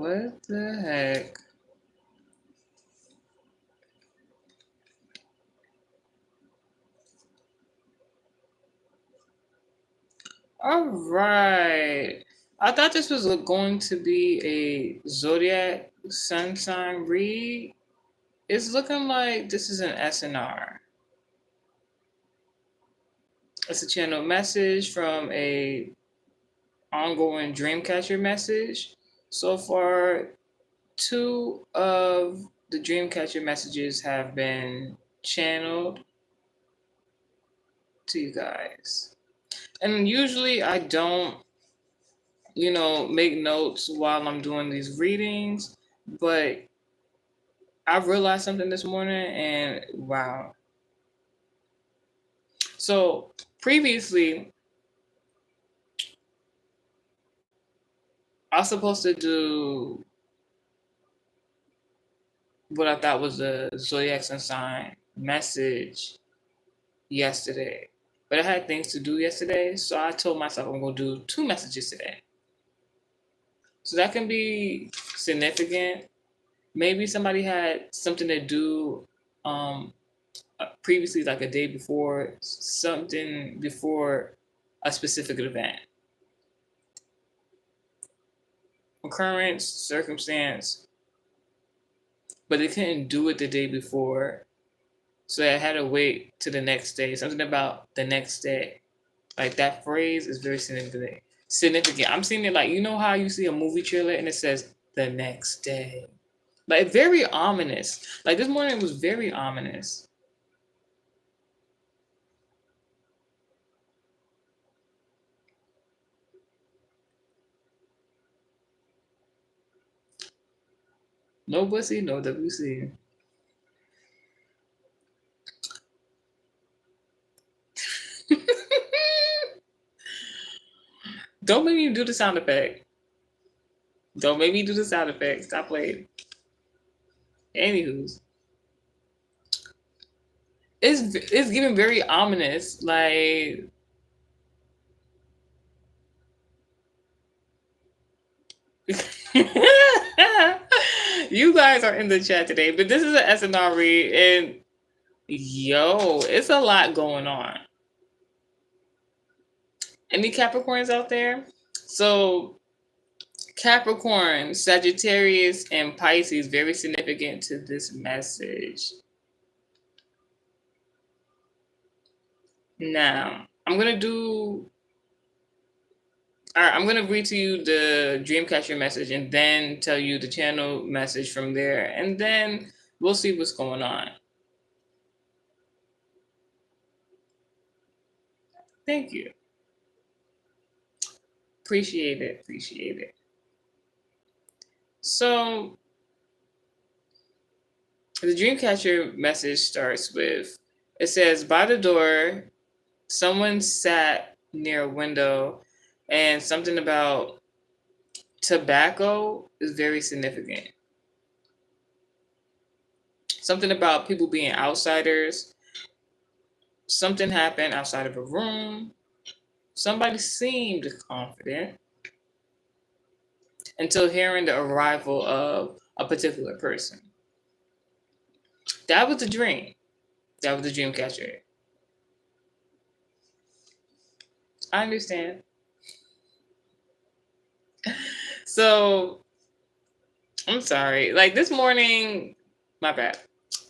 What the heck? All right. I thought this was going to be a zodiac sun sign read. It's looking like this is an SNR. It's a channel message from a ongoing Dreamcatcher message. So far, two of the Dreamcatcher messages have been channeled to you guys. And usually I don't, make notes while I'm doing these readings, but I realized something this morning and wow. So previously, I was supposed to do what I thought was a zodiac sign message yesterday. But I had things to do yesterday, so I told myself I'm going to do two messages today. So that can be significant. Maybe somebody had something to do previously, like a day before, something before a specific event. Occurrence, circumstance, but they couldn't do it the day before. So I had to wait to the next day. Something about the next day. Like that phrase is very significant. Significant. I'm seeing it like, you know how you see a movie trailer and it says the next day. Like very ominous. Like this morning was very ominous. No pussy, no WC. Don't make me do the sound effect. Don't make me do the sound effect. Stop playing. Anywho's. It's getting very ominous. Like you guys are in the chat today, but this is an SNR read, and yo, it's a lot going on. Any Capricorns out there? So Capricorn, Sagittarius, and Pisces, very significant to this message. Now, I'm going to read to you the Dreamcatcher message and then tell you the channel message from there. And then we'll see what's going on. Thank you. Appreciate it. So, the Dreamcatcher message starts with, it says, by the door, someone sat near a window, and something about tobacco is very significant. Something about people being outsiders. Something happened outside of a room. Somebody seemed confident until hearing the arrival of a particular person. That was the dream. That was the dream catcher. I understand. So, I'm sorry. Like this morning, my bad.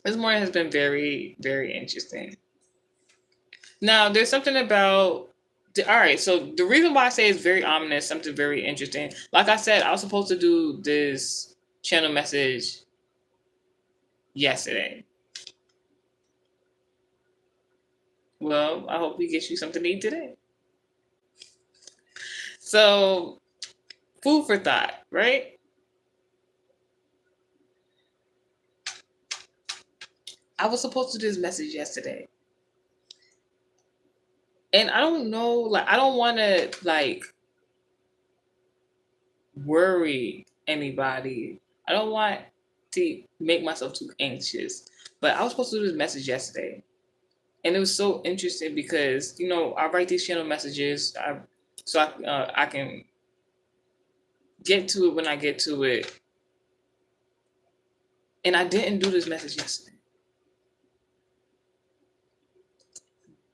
This morning has been very, very interesting. Now, there's something about all right, so the reason why I say it's very ominous, something very interesting. Like I said, I was supposed to do this channel message yesterday. Well, I hope we get you something to eat today. So, food for thought, right? I was supposed to do this message yesterday. And I don't know, like, I don't want to, like, worry anybody. I don't want to make myself too anxious. But I was supposed to do this message yesterday. And it was so interesting because, I write these channel messages so I can get to it when I get to it. And I didn't do this message yesterday.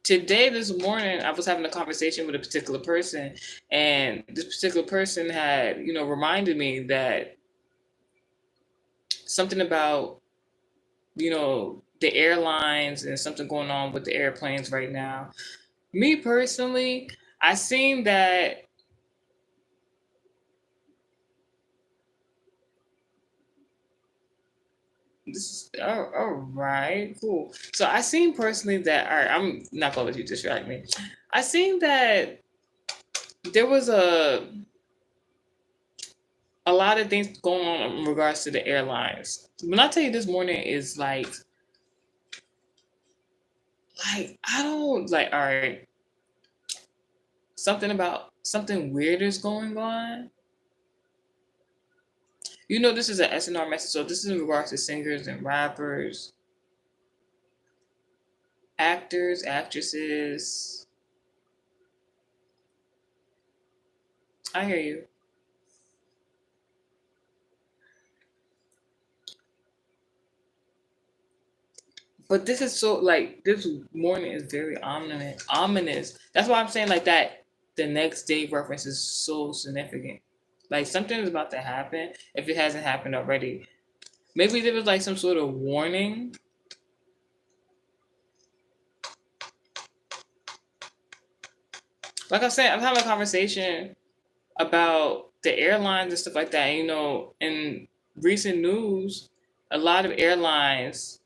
Today, this morning, I was having a conversation with a particular person, and this particular person had, reminded me that something about, the airlines and something going on with the airplanes right now. Me personally, I seen that this is all right, cool. So I seen personally that all right, I'm not gonna let you distract me. I seen that there was a lot of things going on in regards to the airlines. When I tell you this morning is like I don't like all right, something about something weird is going on. This is an SNR message, so this is in regards to singers and rappers, actors, actresses. I hear you. But this is so like this morning is very ominous. Ominous. That's why I'm saying like that. The next day reference is so significant. Like something is about to happen if it hasn't happened already. Maybe there was like some sort of warning. Like I said, I'm having a conversation about the airlines and stuff like that. In recent news, a lot of airlines,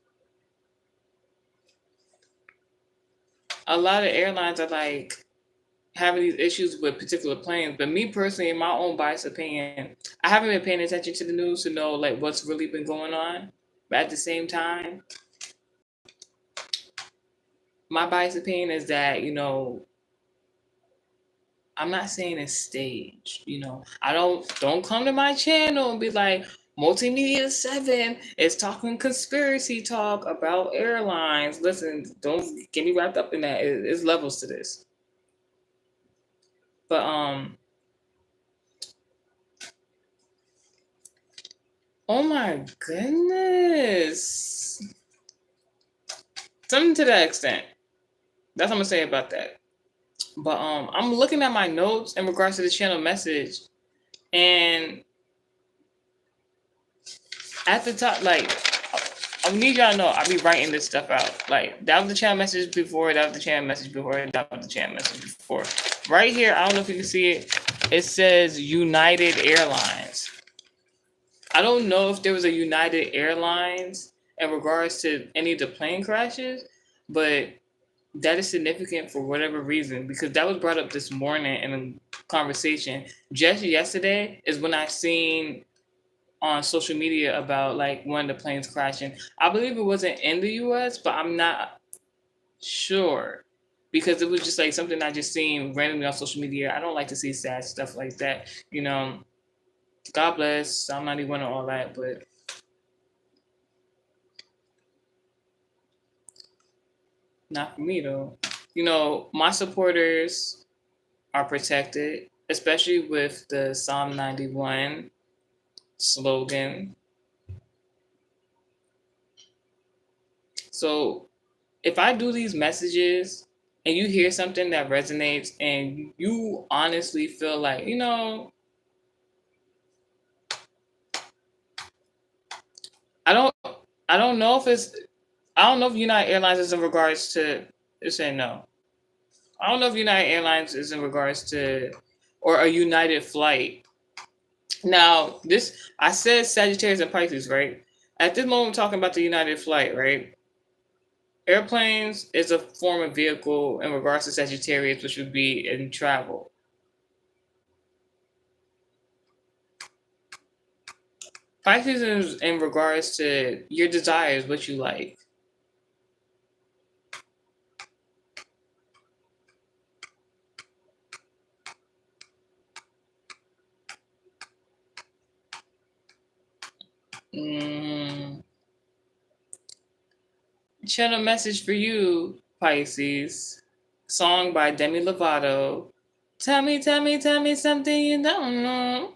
are like having these issues with particular planes. But me personally, in my own biased opinion, I haven't been paying attention to the news to know like what's really been going on. But at the same time, my biased opinion is that I'm not saying it's staged. I don't come to my channel and be like Multimedia 7 is talking conspiracy talk about airlines. Listen, don't get me wrapped up in that. It's levels to this. But oh my goodness. Something to that extent. That's what I'm gonna say about that. But I'm looking at my notes in regards to the channel message, and at the top, like I need y'all to know I be writing this stuff out. Like that was the channel message before, that was the channel message before, that was the channel message before. Right here, I don't know if you can see it. It says United Airlines. I don't know if there was a United Airlines in regards to any of the plane crashes, but that is significant for whatever reason because that was brought up this morning in a conversation. Just yesterday is when I seen on social media about like one of the planes crashing. I believe it wasn't in the US, but I'm not sure because it was just like something I just seen randomly on social media. I don't like to see sad stuff like that. God bless. I'm not even on all that, but not for me though. My supporters are protected, especially with the Psalm 91 slogan. So if I do these messages and you hear something that resonates and you honestly feel like, I don't I don't know if it's I don't know if United Airlines is in regards to it's saying no. I don't know if United Airlines is in regards to or a United flight. Now, this I said Sagittarius and Pisces, right? At this moment, we're talking about the United flight, right? Airplanes is a form of vehicle in regards to Sagittarius, which would be in travel. Pisces is in regards to your desires, what you like. Mm. Channel message for you, Pisces. Song by Demi Lovato. Tell me something you don't know.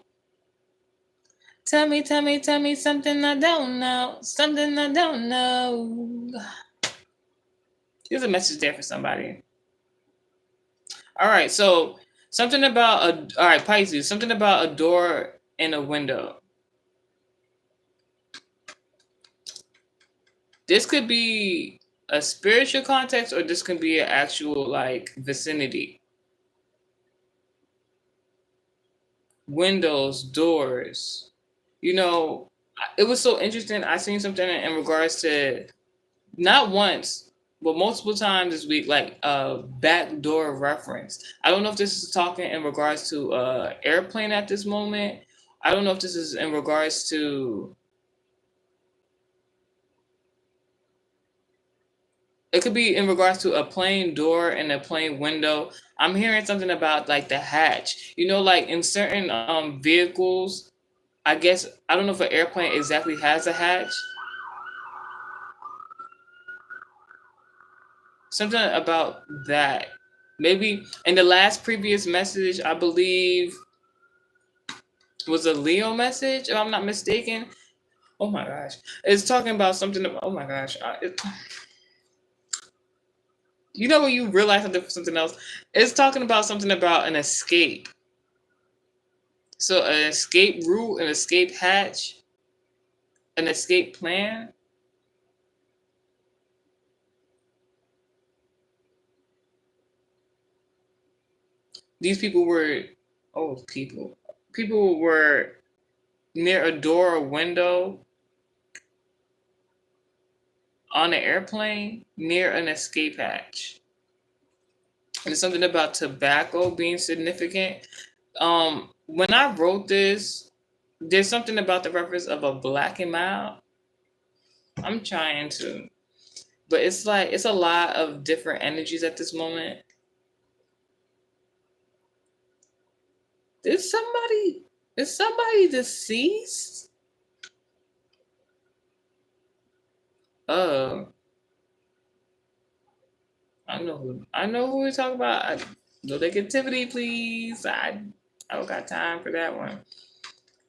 Tell me something I don't know. Something I don't know. There's a message there for somebody. All right, so something about all right, Pisces, something about a door and a window. This could be a spiritual context or this could be an actual like vicinity. Windows, doors. You know, it was so interesting. I seen something in regards to not once, but multiple times this week, like a backdoor reference. I don't know if this is talking in regards to airplane at this moment. I don't know if this is in regards to. It could be in regards to a plane door and a plane window. I'm hearing something about like the hatch. You know, like in certain vehicles. I guess I don't know if an airplane exactly has a hatch. Something about that. Maybe in the last previous message, I believe was a Leo message, if I'm not mistaken. Oh my gosh. It's talking about something. Oh my gosh. You know when you realize something else? It's talking about something about an escape. So an escape route, an escape hatch, an escape plan. These people were, oh, people were near a door or window on an airplane near an escape hatch. And something about tobacco being significant. When I wrote this, there's something about the reference of a black and mild. I'm trying to, but it's like it's a lot of different energies at this moment. Is somebody is somebody deceased? Oh, I know who we're talking about. No negativity, please. I don't got time for that one.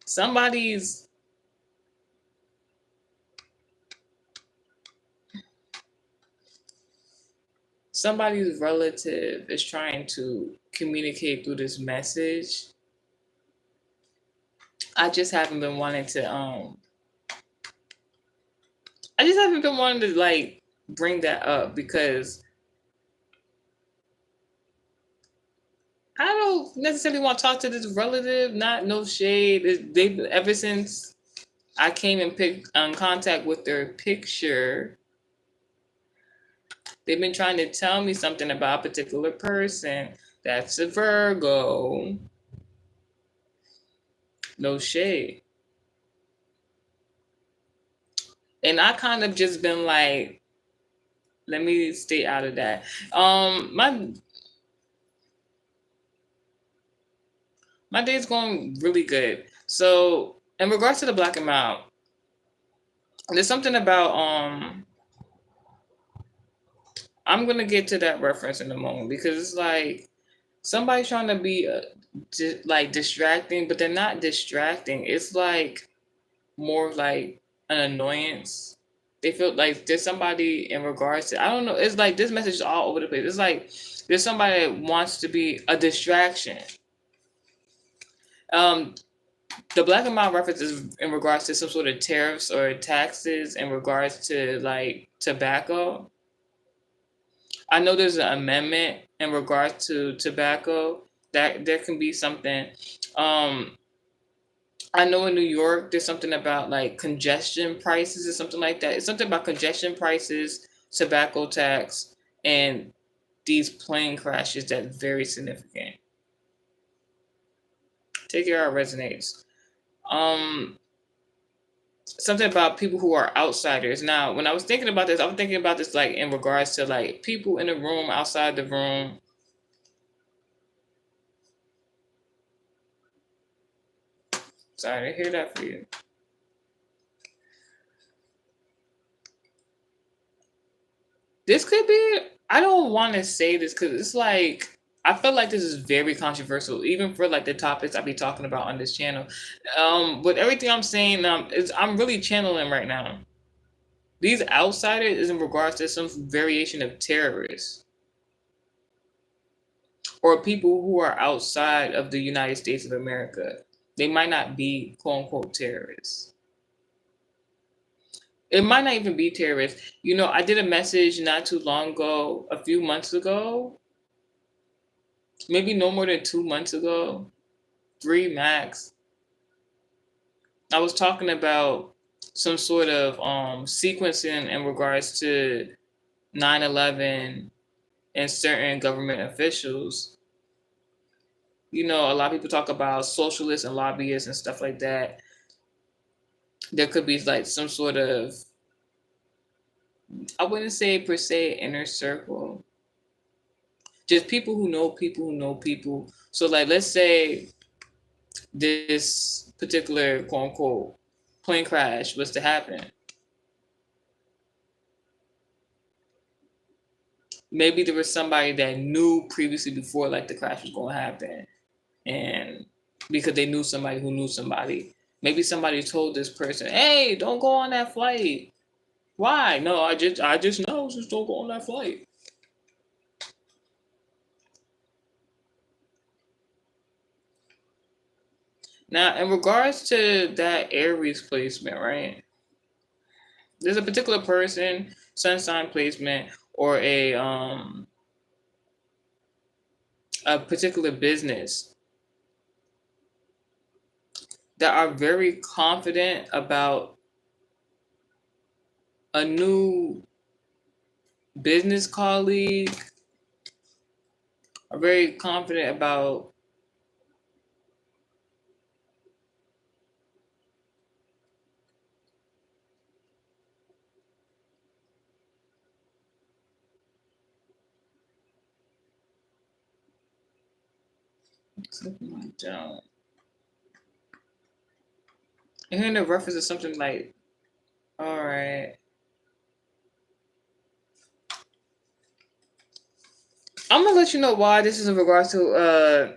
Somebody's somebody's relative is trying to communicate through this message. I just haven't been wanting to I just haven't been wanting to like bring that up because I don't necessarily want to talk to this relative. Not no shade. They ever since I came in contact with their picture, they've been trying to tell me something about a particular person. That's a Virgo. No shade. And I kind of just been like, let me stay out of that. My day's going really good. So in regards to the black and mild, there's something about I'm gonna get to that reference in a moment because it's like somebody trying to be like distracting, but they're not distracting. It's like more like an annoyance. They feel like there's somebody in regards to I don't know. It's like this message is all over the place. It's like there's somebody that wants to be a distraction. Um, the black and mild reference is in regards to some sort of tariffs or taxes in regards to like tobacco. I know there's an amendment in regards to tobacco that there can be something. Um, I know in New York there's something about like congestion prices or something like that. It's something about congestion prices, tobacco tax, and these plane crashes that's very significant. Take care, it resonates. Um, Something about people who are outsiders. Now, when I was thinking about this, I was thinking about this like in regards to like people in the room, outside the room. Sorry to hear that for you. This could be. I don't want to say this because it's like I feel like this is very controversial, even for like the topics I be talking about on this channel. With everything I'm saying, I'm really channeling right now. These outsiders is in regards to some variation of terrorists or people who are outside of the United States of America. They might not be quote unquote terrorists. It might not even be terrorists. I did a message not too long ago, a few months ago, maybe no more than 2 months ago, three max. I was talking about some sort of sequencing in regards to 9/11 and certain government officials. A lot of people talk about socialists and lobbyists and stuff like that. There could be like some sort of, I wouldn't say per se inner circle, just people who know people who know people. So like, let's say this particular quote unquote plane crash was to happen. Maybe there was somebody that knew previously before like the crash was going to happen, and because they knew somebody who knew somebody, maybe somebody told this person, "Hey, don't go on that flight." Why? No, I just know, just don't go on that flight. Now, in regards to that Aries placement, right? There's a particular person, sun sign placement, or a particular business that are very confident about a new business colleague, are very confident about something like that. And hearing the reference is something like, all right, I'm gonna let you know why this is in regards to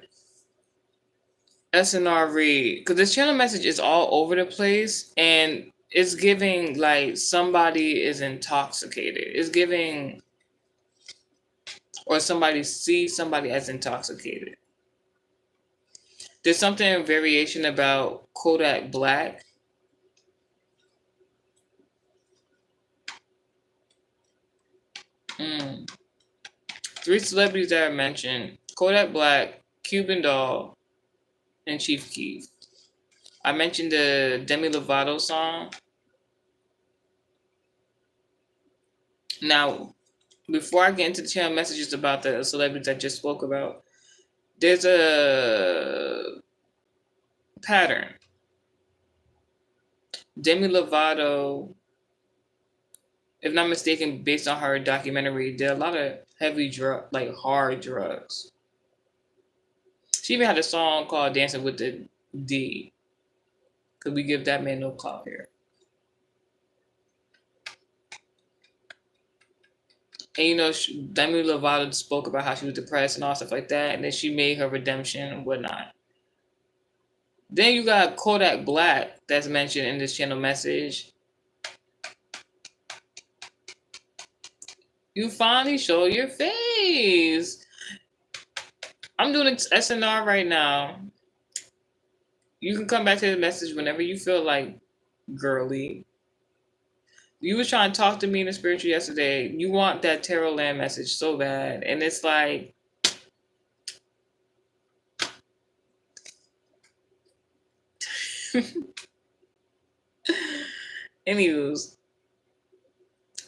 SNR read, because this channel message is all over the place and it's giving like somebody is intoxicated. It's giving, or somebody sees somebody as intoxicated. There's something in variation about Kodak Black. Mm. Three celebrities that are mentioned: Kodak Black, Cuban Doll, and Chief Keef. I mentioned the Demi Lovato song. Now, before I get into the channel messages about the celebrities I just spoke about, there's a pattern. Demi Lovato, if not mistaken, based on her documentary, did a lot of heavy like hard drugs. She even had a song called "Dancing with the D." Could we give that man no clout here? And Demi Lovato spoke about how she was depressed and all stuff like that, and then she made her redemption and whatnot. Then you got Kodak Black that's mentioned in this channel message. You finally show your face. I'm doing SNR right now. You can come back to the message whenever you feel like, girly. You was trying to talk to me in the spiritual yesterday. You want that tarot land message so bad. And it's like, anyways,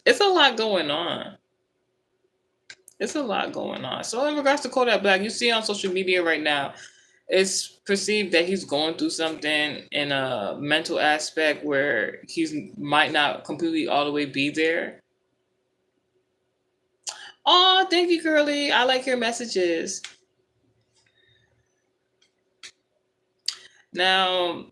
it's a lot going on. It's a lot going on. So in regards to Kodak Black, you see on social media right now, it's perceived that he's going through something in a mental aspect where he might not completely all the way be there. Oh, thank you, girly. I like your messages. Now,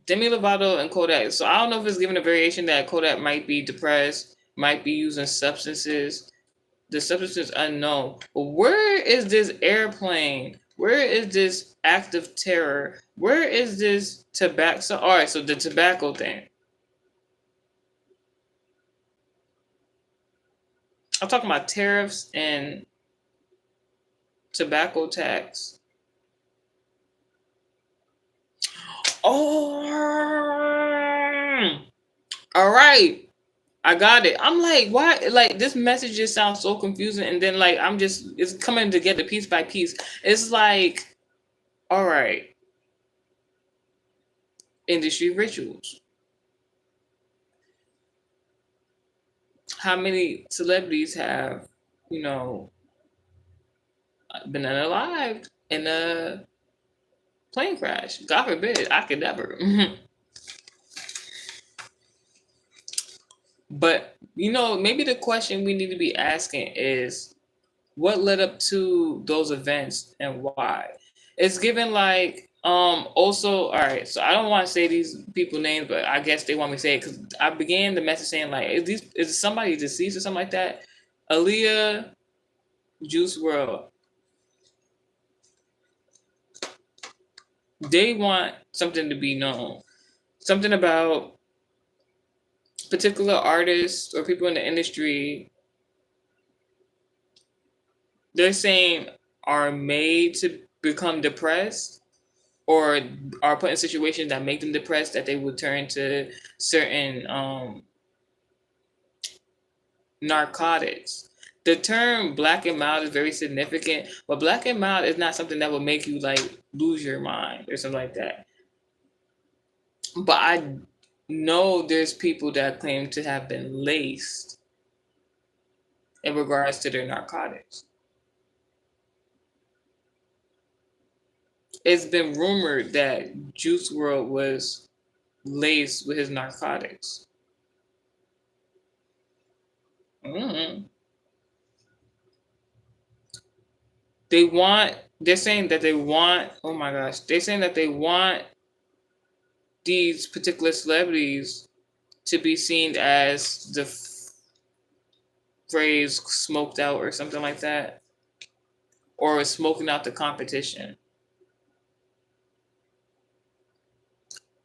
Demi Lovato and Kodak. So I don't know if it's given a variation that Kodak might be depressed, might be using substances. The substance is unknown. But where is this airplane? Where is this act of terror? Where is this tobacco? So, all right, so the tobacco thing. I'm talking about tariffs and tobacco tax. Oh, all right. I got it. I'm like, why? Like, this message just sounds so confusing. And then, like, it's coming together piece by piece. It's like, all right, industry rituals. How many celebrities have, you know, been unalived in a plane crash? God forbid, I could never. But, maybe the question we need to be asking is what led up to those events and why? It's given like also, all right, so I don't want to say these people names, but I guess they want me to say it because I began the message saying like, is somebody deceased or something like that? Aaliyah, Juice World, they want something to be known, something about particular artists or people in the industry. They're saying are made to become depressed or are put in situations that make them depressed, that they would turn to certain narcotics. The term black and mild is very significant, but black and mild is not something that will make you like lose your mind or something like that. But I know there's people that claim to have been laced in regards to their narcotics. It's been rumored that Juice World was laced with his narcotics. Mm. They're saying that they want, oh my gosh, they're saying that they want these particular celebrities to be seen as the phrase smoked out or something like that, or smoking out the competition.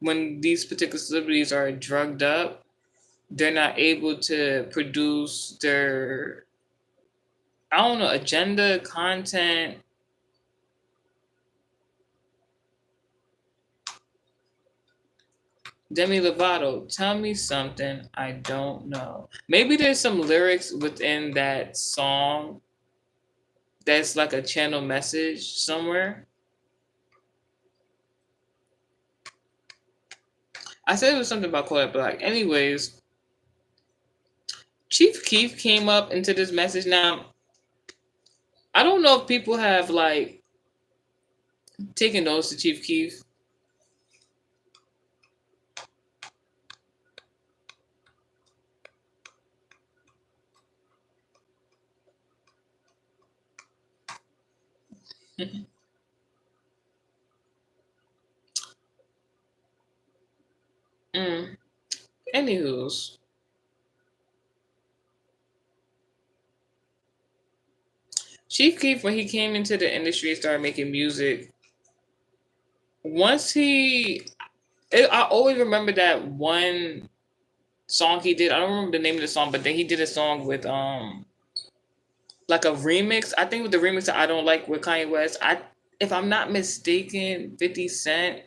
When these particular celebrities are drugged up, they're not able to produce their, I don't know, agenda, content. Demi Lovato, tell me something I don't know. Maybe there's some lyrics within that song that's like a channel message somewhere. I said it was something about Kodak Black. Anyways, Chief Keef came up into this message. Now, I don't know if people have like taken notes to Chief Keef. Mm. Anywho's, Chief Keef, when he came into the industry and started making music, once I always remember that one song he did. I don't remember the name of the song, but then he did a song with like a remix. I think with the remix that I don't like with Kanye West. If I'm not mistaken, 50 Cent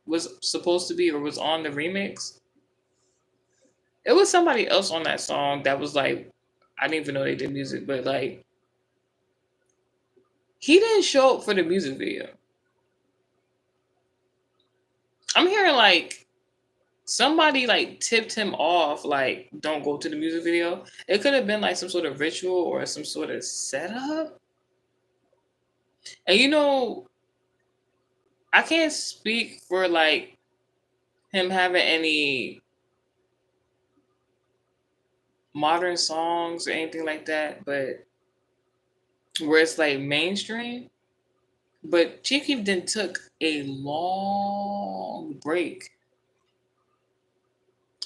was supposed to be or was on the remix. It was somebody else on that song that was like, I didn't even know they did music, but like he didn't show up for the music video. I'm hearing like somebody like tipped him off, like don't go to the music video. It could have been like some sort of ritual or some sort of setup. And I can't speak for like him having any modern songs or anything like that, but where it's like mainstream. But Chief Keef then took a long break.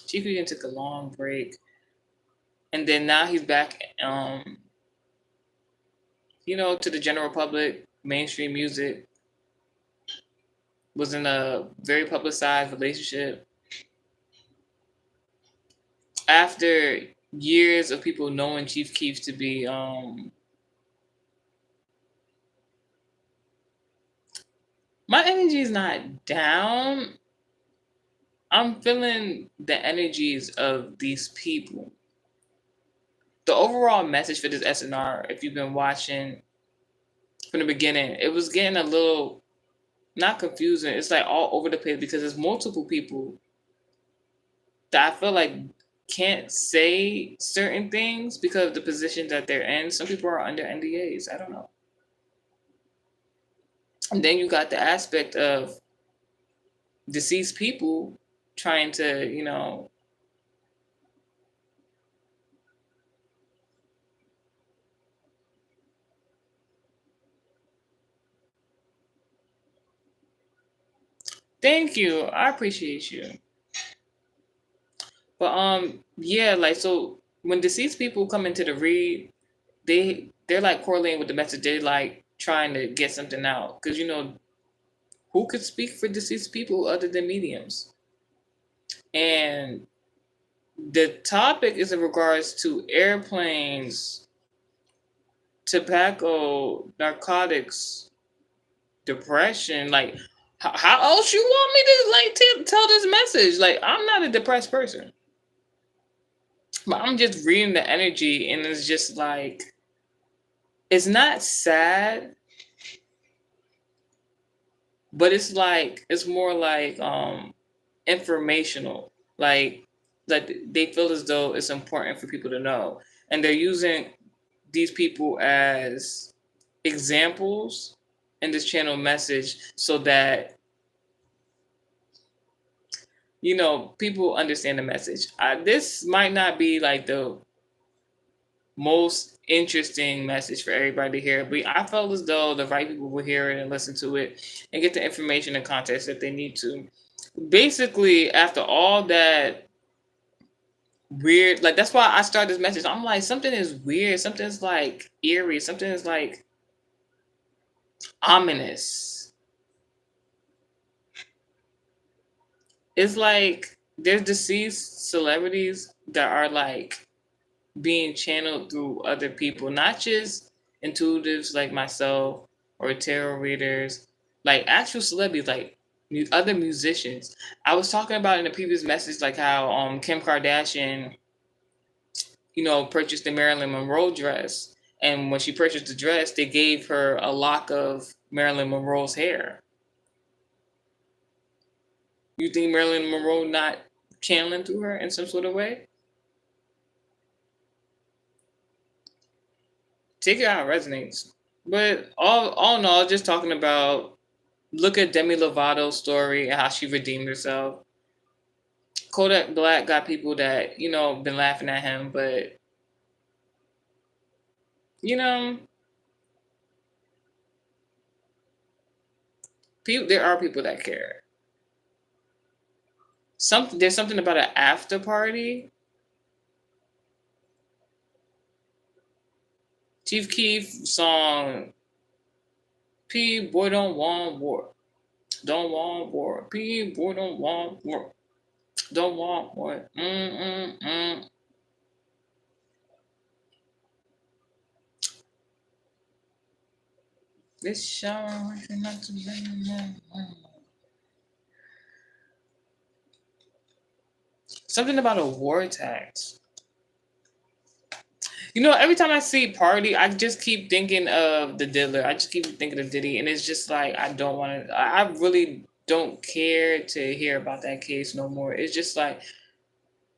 Chief Keef then took a long break. and then now he's back, to the general public, mainstream music, was in a very publicized relationship. After years of people knowing Chief Keef to be, my energy is not down. I'm feeling the energies of these people. The overall message for this SNR, if you've been watching from the beginning, it was getting a little not confusing. It's like all over the place because there's multiple people that I feel like can't say certain things because of the position that they're in. Some people are under NDAs. I don't know. And then you got the aspect of deceased people trying to, thank you. I appreciate you. But yeah, like so when deceased people come into the read, they're like correlating with the message. They're like trying to get something out. Because who could speak for deceased people other than mediums? And the topic is in regards to airplanes, tobacco, narcotics, depression. Like, how else you want me to like tell this message? Like, I'm not a depressed person, but I'm just reading the energy, and it's just like it's not sad, but it's more like informational. Like they feel as though it's important for people to know, and they're using these people as examples in this channel message so that people understand the message. This might not be like the most interesting message for everybody to hear, but I felt as though the right people will hear it and listen to it and get the information and context that they need to. Basically, after all that weird, like that's why I started this message. I'm like, something is weird, something's like eerie, something is like ominous. It's like there's deceased celebrities that are like being channeled through other people, not just intuitives like myself or tarot readers, like actual celebrities, like other musicians. I was talking about in the previous message, like how Kim Kardashian, purchased the Marilyn Monroe dress, and when she purchased the dress, they gave her a lock of Marilyn Monroe's hair. You think Marilyn Monroe not channeling through her in some sort of way? Take it how it resonates. But all in all, just talking about look at Demi Lovato's story and how she redeemed herself. Kodak Black got people that been laughing at him, but you know, there are people that care. There's something about an after party. Chief Keef song, P boy don't want war, don't want war. P boy don't want war, don't want war. This shower not to something about a war tax. Every time I see Party, I just keep thinking of the Diddler. I just keep thinking of Diddy, and it's just like I don't want to. I really don't care to hear about that case no more. It's just like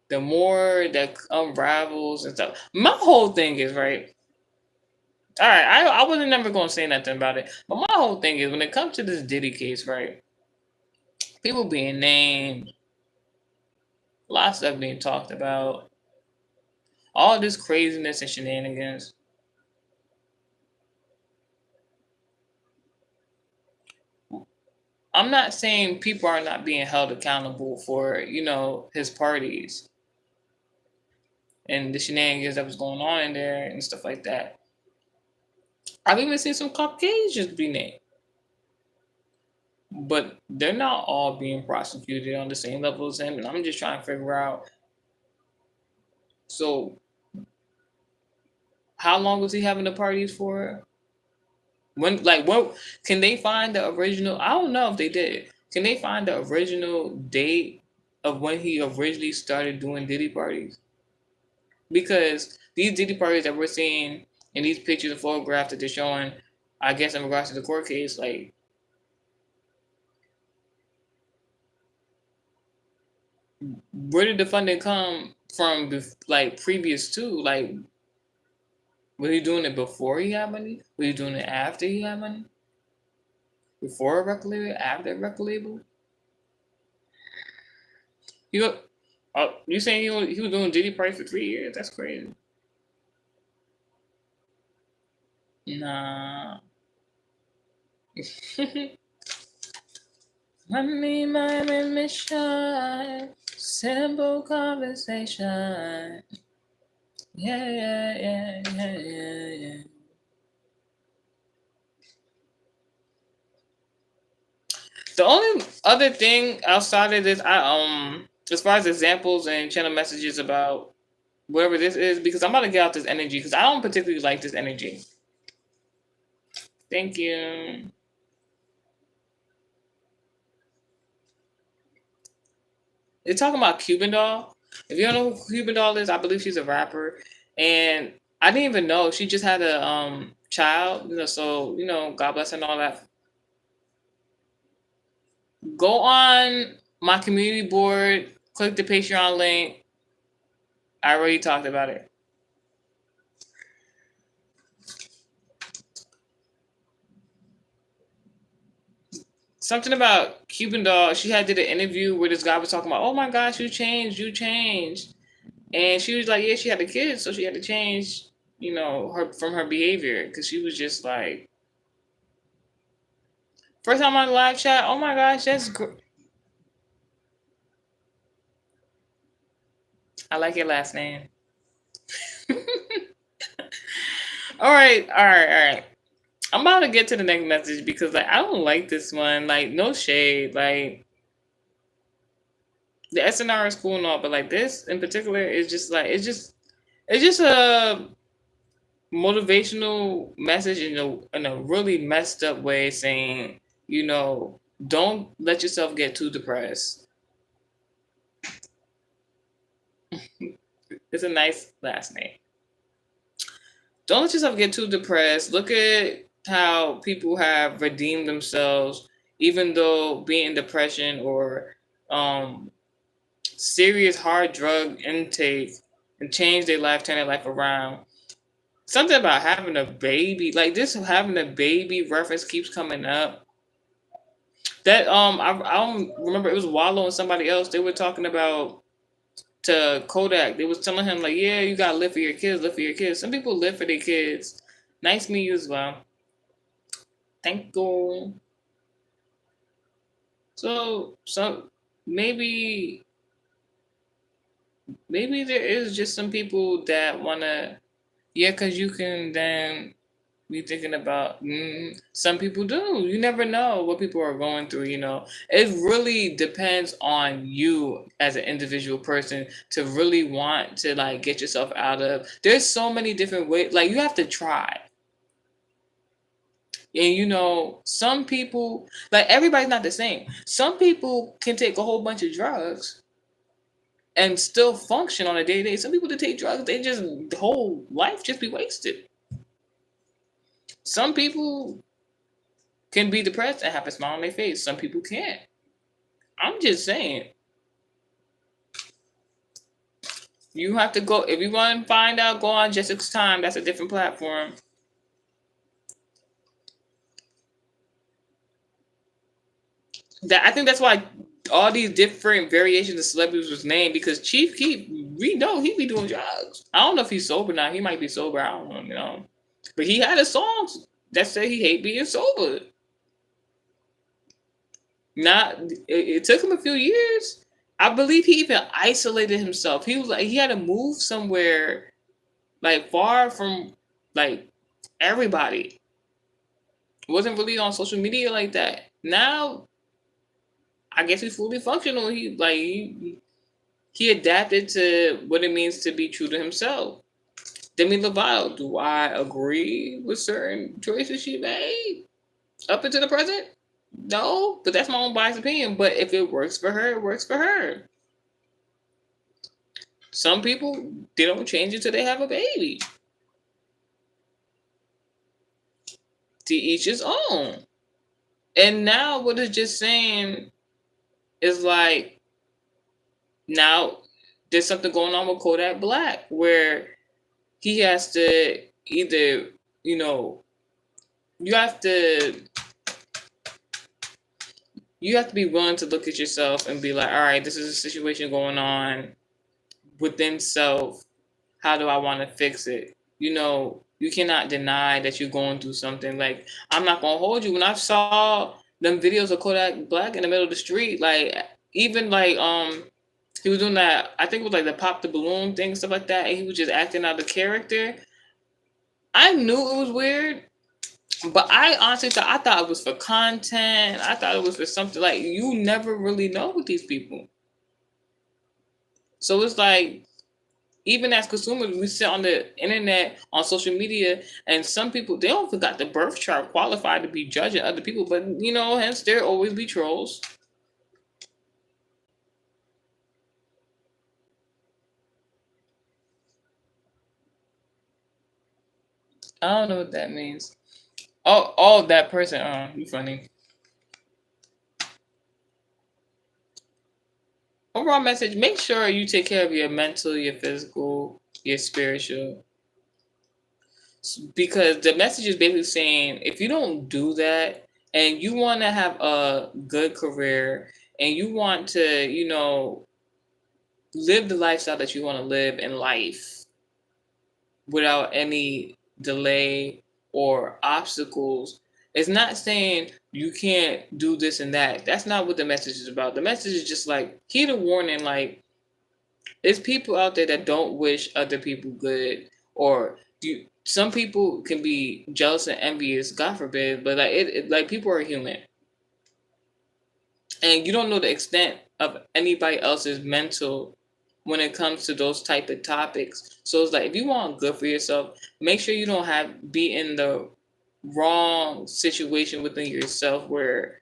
the more that unravels and stuff. My whole thing is right. All right, I wasn't never gonna say nothing about it, but my whole thing is when it comes to this Diddy case, right? People being named, a lot of stuff being talked about, all this craziness and shenanigans. I'm not saying people are not being held accountable for, his parties and the shenanigans that was going on in there and stuff like that. I've even seen some Caucasians be named, but they're not all being prosecuted on the same level as him. And I'm just trying to figure out, so how long was he having the parties for? When, like, what can they find the original? I don't know if they did. Can they find the original date of when he originally started doing Diddy parties? Because these Diddy parties that we're seeing in these pictures and photographs that they're showing, I guess in regards to the court case, like, where did the funding come from? Like previous to, like, was he doing it before he had money? Was he doing it after he had money? Before a record label? After a record label? You you saying he was doing Diddy parties for 3 years? That's crazy. Nah. Money, my mission. Simple conversation. Yeah, yeah, yeah, yeah, yeah, yeah. The only other thing outside of this, as far as examples and channel messages about whatever this is, because I'm about to get out this energy, because I don't particularly like this energy. Thank you. They're talking about Cuban Doll. If you don't know who Cuban Doll is, I believe she's a rapper, and I didn't even know she just had a child. So God bless her and all that. Go on my community board, click the Patreon link. I already talked about it. Something about Cuban Doll. She had did an interview where this guy was talking about, oh my gosh, you changed. And she was like, yeah, she had a kid, so she had to change, her from her behavior, because she was just like, first time on the live chat, oh my gosh, that's great. I like your last name. All right, all right, all right. I'm about to get to the next message because like I don't like this one. Like no shade. Like the SNR is cool and all, but like this in particular is just like it's just a motivational message in a really messed up way, saying don't let yourself get too depressed. It's a nice last name. Don't let yourself get too depressed. Look at how people have redeemed themselves, even though being in depression or serious hard drug intake, and change their life, turn their life around. Something about having a baby, like this having a baby reference keeps coming up. That I don't remember, it was Wallow and somebody else. They were talking about to Kodak. They was telling him like, yeah, you gotta live for your kids, live for your kids. Some people live for their kids. Nice to meet you as well. Thank you. So maybe there is just some people that wanna, yeah, because you can then be thinking about, some people do. You never know what people are going through. It really depends on you as an individual person to really want to like get yourself out of. There's so many different ways. Like you have to try. And some people, like everybody's not the same. Some people can take a whole bunch of drugs and still function on a day to day. Some people that take drugs, they just the whole life just be wasted. Some people can be depressed and have a smile on their face. Some people can't. I'm just saying. You have to go, if you want to find out, go on Jessica's Time. That's a different platform. I think that's why all these different variations of celebrities was named, because Chief Keef, we know he be doing drugs. I don't know if he's sober now. He might be sober. I don't know. But he had a song that said he hate being sober. Not, it took him a few years. I believe he even isolated himself. He was like he had to move somewhere like far from like everybody. Wasn't really on social media like that. Now I guess he's fully functional. He adapted to what it means to be true to himself. Demi Lovato, do I agree with certain choices she made up until the present? No, but that's my own biased opinion. But if it works for her, it works for her. Some people, they don't change until they have a baby. To each his own. And now what it's just saying is like, now there's something going on with Kodak Black where he has to either, you know, you have to you have to be willing to look at yourself and be like, all right, this is a situation going on within self. How do I want to fix it? You know, you cannot deny that you're going through something. Like, I'm not gonna hold you. When I saw them videos of Kodak Black in the middle of the street, like even like he was doing that, I think it was like the pop the balloon thing, stuff like that, and he was just acting out the character. I knew it was weird, but I honestly thought it was for content. I thought it was for something like you never really know with these people. So it's like even as consumers, we sit on the internet, on social media, and some people they don't even got the birth chart qualified to be judging other people, but you know, hence there always be trolls. I don't know what that means. Oh, that person. Oh, you funny. Overall message: make sure you take care of your mental, your physical, your spiritual. Because the message is basically saying if you don't do that and you want to have a good career and you want to, you know, live the lifestyle that you want to live in life without any delay or obstacles, it's not saying you can't do this and that. That's not what the message is about. The message is just like, heed a warning, like, there's people out there that don't wish other people good, or some people can be jealous and envious, God forbid, but like like people are human, and you don't know the extent of anybody else's mental when it comes to those type of topics. So it's like if you want good for yourself, make sure you don't be in the wrong situation within yourself where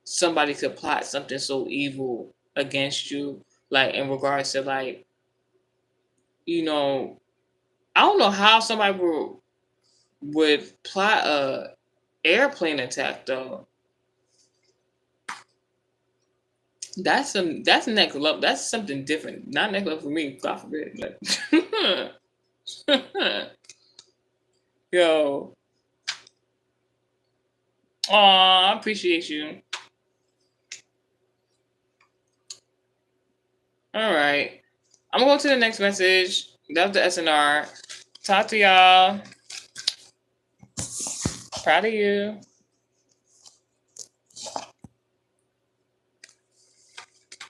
somebody could plot something so evil against you, like in regards to like, you know, I don't know how somebody would plot a airplane attack though. That's next level. That's something different. Not next level for me. God forbid. Like, yo, aw, I appreciate you. All right, I'm gonna go to the next message. That was the SNR. Talk to y'all. Proud of you.